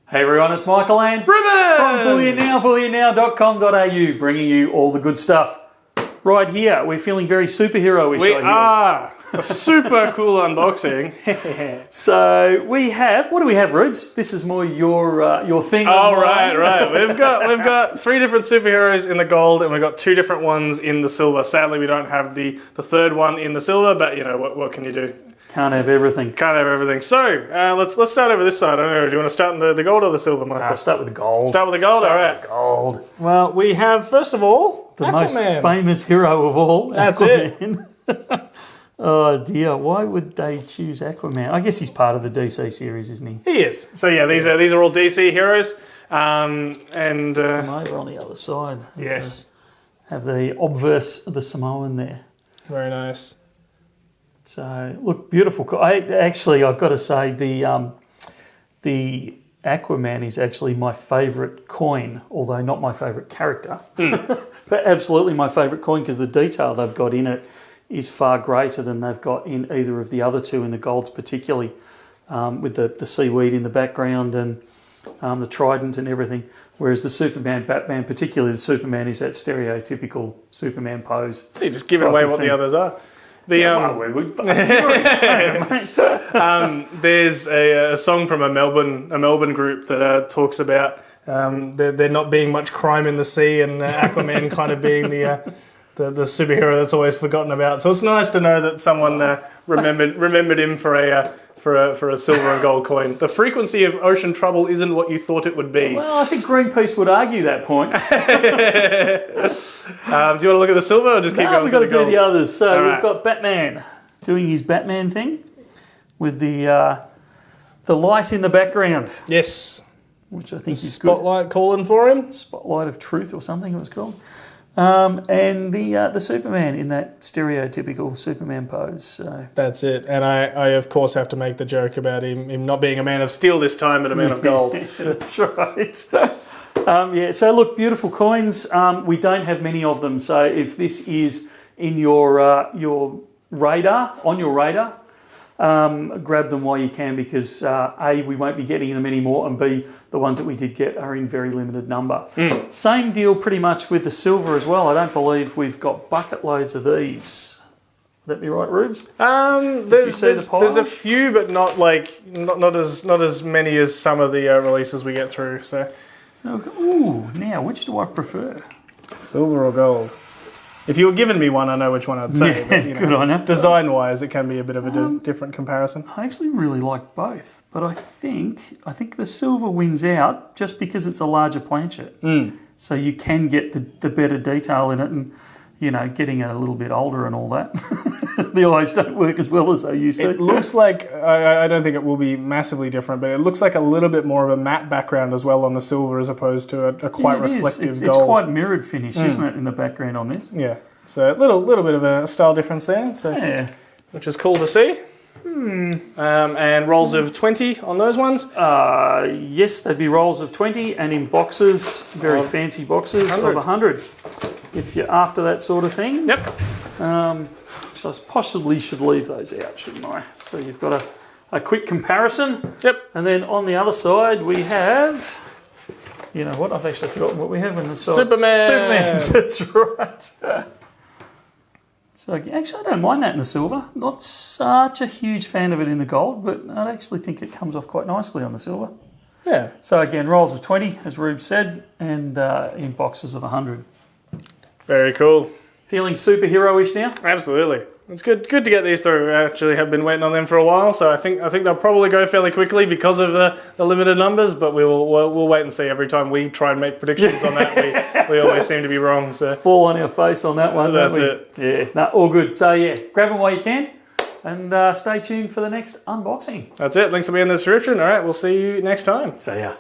Hey everyone, it's Michael and Reuben! from Bullion Now, bullionnow.com.au, bringing you all the good stuff. Right here, we're feeling very superhero-ish. We are. A super cool unboxing. So we have, what do we have, Rubes? This is more your thing. Oh, right. We've got three different superheroes in the gold, and we've got two different ones in the silver. Sadly, we don't have the third one in the silver, but you know what can you do? Can't have everything. Can't have everything. So let's start over this side. I don't know. Do you want to start in the gold or the silver, Michael? I'll start with the gold. Start with the gold. All right. Gold. Well, we have first of all The Aquaman. most famous hero of all. That's Aquaman. Oh dear, why would they choose Aquaman? I guess he's part of the DC series, isn't he? He is. So yeah, these are all DC heroes. I'm over on the other side. Yes. Have the obverse, the Samoan there. Very nice. So look, beautiful. I've got to say the Aquaman is actually my favourite coin, although not my favourite character. But absolutely my favourite coin because the detail they've got in it is far greater than they've got in either of the other two, in the golds particularly, with the seaweed in the background and the trident and everything. Whereas the Superman, Batman, particularly the Superman, is that stereotypical Superman pose. You just give away what the others are. There's a song from a Melbourne group that talks about there not being much crime in the sea, and Aquaman kind of being the superhero that's always forgotten about. So it's nice to know that someone remembered him for a silver and gold coin. The frequency of ocean trouble isn't what you thought it would be. Well, I think Greenpeace would argue that point. Do you want to look at the silver or just keep going? We've got to do the others. So All we've got Batman doing his Batman thing with the light in the background. Yes. Which I think is Spotlight calling for him. Spotlight of Truth or something it was called. And the Superman in that stereotypical Superman pose. So. That's it. And I of course have to make the joke about him not being a man of steel this time, but a man of gold. That's right. So look, beautiful coins. We don't have many of them. So if this is in your radar, grab them while you can, because A, we won't be getting them anymore, and B, the ones that we did get are in very limited number. Same deal pretty much with the silver as well. I don't believe we've got bucket loads of these. Would that be right, Rubes? There's a few, but not as many as some of the releases we get through. So now which do I prefer? Silver or gold? If you were giving me one, I know which one I'd say. Yeah, but, good on you. Design-wise, it can be a bit of a different comparison. I actually really like both, but I think the silver wins out just because it's a larger planchet. So you can get the better detail in it, and getting a little bit older and all that, the eyes don't work as well as they used to. It looks like, I don't think it will be massively different, but it looks like a little bit more of a matte background as well on the silver, as opposed to a quite reflective gold. It's quite mirrored finish, isn't it, in the background on this? Yeah, so a little bit of a style difference there, which is cool to see. And rolls of 20 on those ones? Yes, they'd be rolls of 20, and in boxes, very fancy boxes, 100. Of 100. If you're after that sort of thing. Yep. So I possibly should leave those out, shouldn't I? So you've got a quick comparison. Yep. And then on the other side we have, you know what, I've actually forgotten what we have on the side. Superman. That's right. So actually I don't mind that in the silver. Not such a huge fan of it in the gold, but I actually think it comes off quite nicely on the silver. Yeah. So again, rolls of 20, as Rube said, and in boxes of 100. Very cool. Feeling superhero-ish now? Absolutely. It's good to get these through. I actually have been waiting on them for a while, so I think they'll probably go fairly quickly because of the limited numbers, but we'll wait and see. Every time we try and make predictions on that, we always seem to be wrong. So fall on our face on that one, That's don't we? Yeah, no, all good. So yeah, grab them while you can, and stay tuned for the next unboxing. That's it. Links will be in the description. All right, we'll see you next time. See ya.